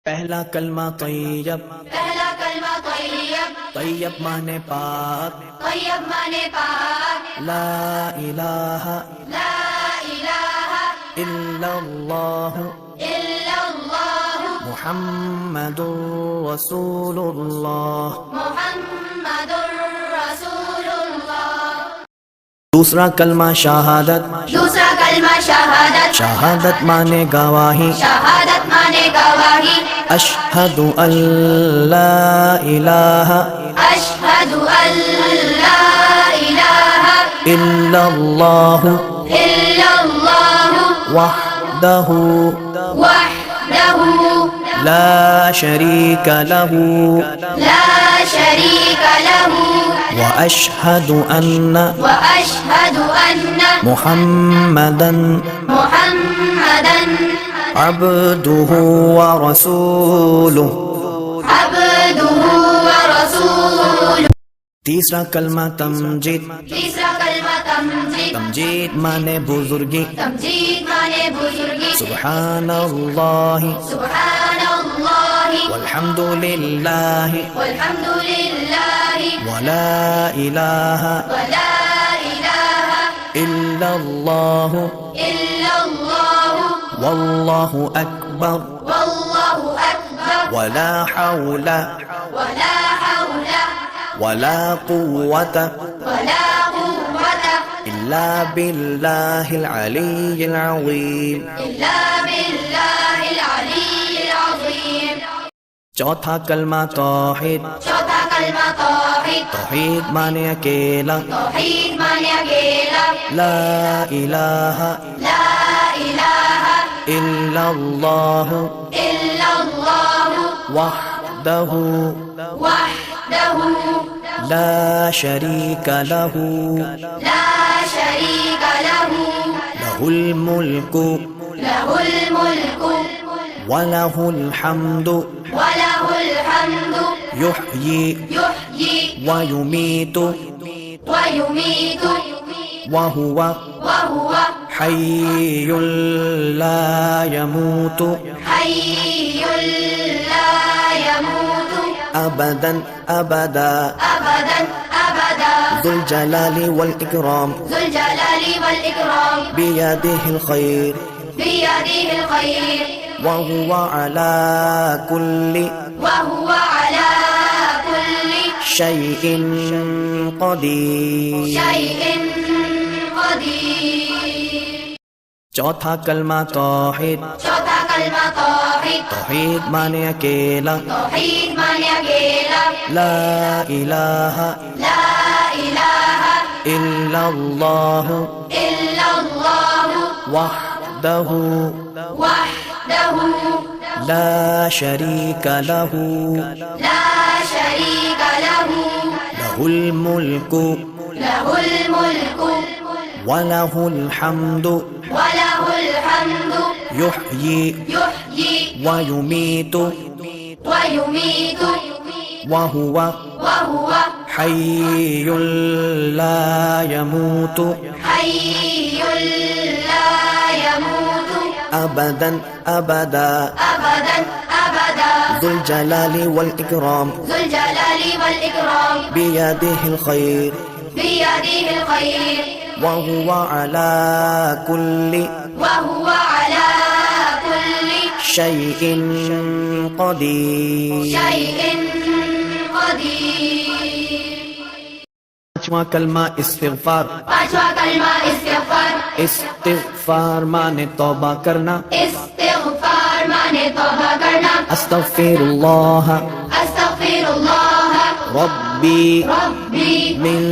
पहला कलमा तैयब, पहला कलमा तैयब, तैयब माने पाक, तैयब माने पाक, ला इलाहा ला इलाहा इल्लल्लाह इल्लल्लाह मुहम्मदुर रसूलुल्लाह। मुहम्मदुर रसूलुल्लाह। दूसरा कलमा शहादत, दूसरा कलमा शहादत, शहादत माने गवाही, शहादत माने गवाही, अशहदु अल्ला इलाहा अशहदु अल्ला इलाहा इल्लल्लाह इल्लल्लाह वहदहु वहदहु ला शरीक लहु ला शरीक लहु व अशहदु अन्न वअशहदु अन्न मुहम्मदन मुहम्मदन अब्दुहु व रसूलुहु। अब्दुहु व रसूलुहु। तीसरा कलमा तमजीद, तीसरा कलमा तमजीद, तमजीद माने बुजुर्गी, तमजीद माने बुजुर्गी, सुब्हानल्लाहि सुब्हानल्लाहि वल्हम्दुलिल्लाहि वल्हम्दुलिल्लाहि वला इलाहा वला इलाहा इल्लल्लाहु इल्लल्लाहु वल्लाहु अकबर वल्लाहु अकबर वला हौला वला हौला वला कुव्वता वला कुव्वता इल्ला बिल्लाहिल अलिय्यिल अज़ीम। इल्ला बिल्लाहिल अलिय्यिल अज़ीम। चौथा कलमा तौहीद, चौथा कलमा तौहीद, तौहीद माने अकेला, तौहीद माने अकेला, ला इलाहा ला इलाहा इल्लल्लाह इल्लल्लाह वहदहु वहदहु ला शरीक लहु ला शरीक लहु लहुल मुल्कु लहुल मुल्कु वलहुल हम्दु वलहुल हम्दु युह्यी युह्यी व युमीतु व युमीतु वहुव वहुव हय्युल ला यमूतु हय्युल ला यमूतु अबदन अबदा अबदन अबदा ज़ुल जलाली वल इकराम ज़ुल जलाली वल इकराम बियदिहिल खैर बियदिहिल खैर वहुव अला कुल्लि वहुव अला कुल्लि शैइन क़दीर। शैइन क़दीर। चौथा कलमा तौहीद, चौथा कलमा तौहीद, तौहीद माने अकेला, तौहीद माने अकेला, ला इलाहा ला इलाहा इल्लल्लाह इल्लल्लाह वहदहु वहदहु ला शरीक लहु ला शरीक लहु लहुल मुल्कु लहुल मुल्कु वलहुल हम्दु वलहुल हम्दु युह्यी युह्यी व युमीतु व युमीतु वहुव वहुव हय्युल ला यमूतु हय्युल ला यमूतु अबदन अबदा अबदन अबदा ज़ुल जलाली वल इकराम ज़ुल जलाली वल इकराम बियदिहिल खैर बियदिहिल खैर वहुव अला कुल्लि वहुव अला कुल्लि शैइन क़दीर। शैइन क़दीर। पांचवा कलमा इस्तिग़फ़ार, पांचवा कलमा इस्तिग़फ़ार, इस्तिग़फ़ार माने तौबा करना, इस्तिग़फ़ार माने तौबा करना, अस्तग़फ़िरुल्लाह अस्तग़फ़िरुल्लाह रब्बी रब्बी मिन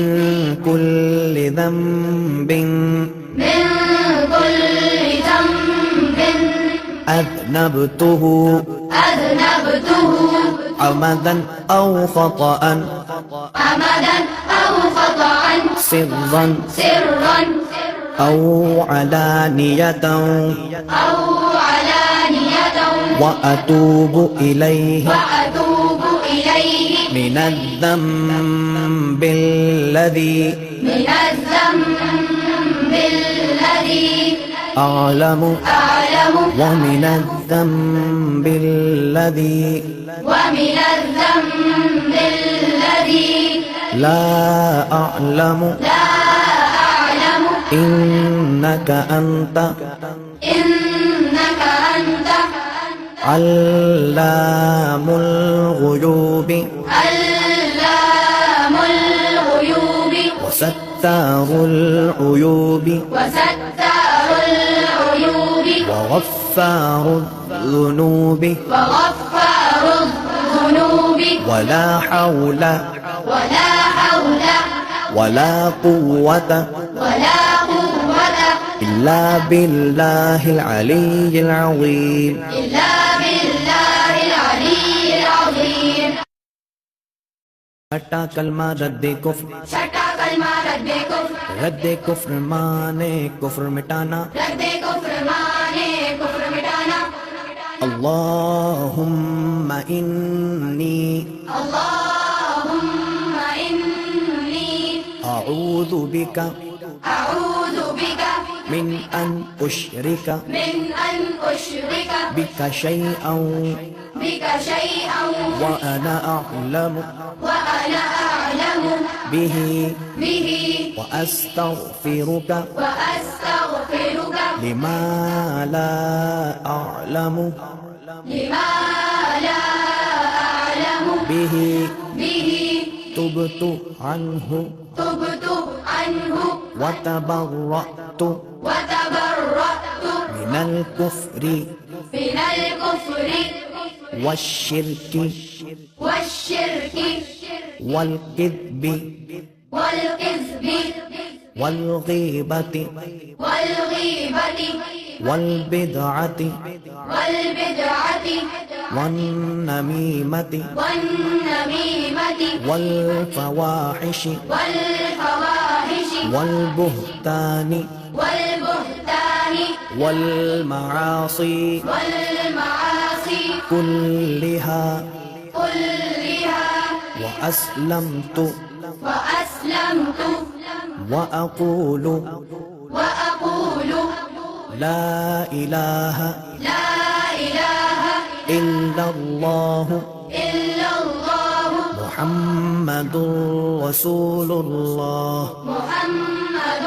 कुल्लि ज़ंबिन मिन कुल्लि ज़ंबिन अज़नबतुहु अज़नबतुहु अमदन औ ख़तअन अमदन औ ख़तअन सिर्रन सिर्रन औ अलानियतन औ अलानियतन व अतूबु इलैहि वअतूब इलैहि मिनज़्ज़ंबिल्लज़ी मिनज़्ज़ंबिल्लज़ी أعلم أعلم ومن الذنب الذي ومن الذنب الذي لا أعلم لا أعلم إنك أنت إنك أنت علام الغيوب علام الغيوب وستار العيوب وستار العيوب وغفار الذنوب وغفار الذنوب ولا حول ولا حول ولا قوة ولا قوة إلا بالله العلي العظيم. إلا بالله العلي العظيم. छठा कलमा रद्द कुफ्र छठा कलमा रद्दे कुफ्र रद्द कुफ्र माने कुफ्र मिटाना रद्दे कुफ्र माने कुफ्र मिटाना अल्लाहुम्मा इन्नी اللهم إني अऊज़ु बिका أعوذ بك मिन अन उश्रिका من أن أشرك बिका शैअन بك شيئا व अना अअलमु وأنا أعلم به به وأستغفرك وأستغفرك لما لا أعلم لما لا أعلم به به تبت عنه تبت عنه وتبرأت وتبرأت من الكفر من الكفر والشرك والشرك والكذب والكذب والغيبة والغيبة والبدعة والبدعة والنميمة والنميمة والفواحش والفواحش والبهتان والبهتان والمعاصي والمعاصي كلها كلها وأسلمت وأسلمت وأقول وأقول لا إله لا إله إلا الله إلا الله محمد رسول الله. محمد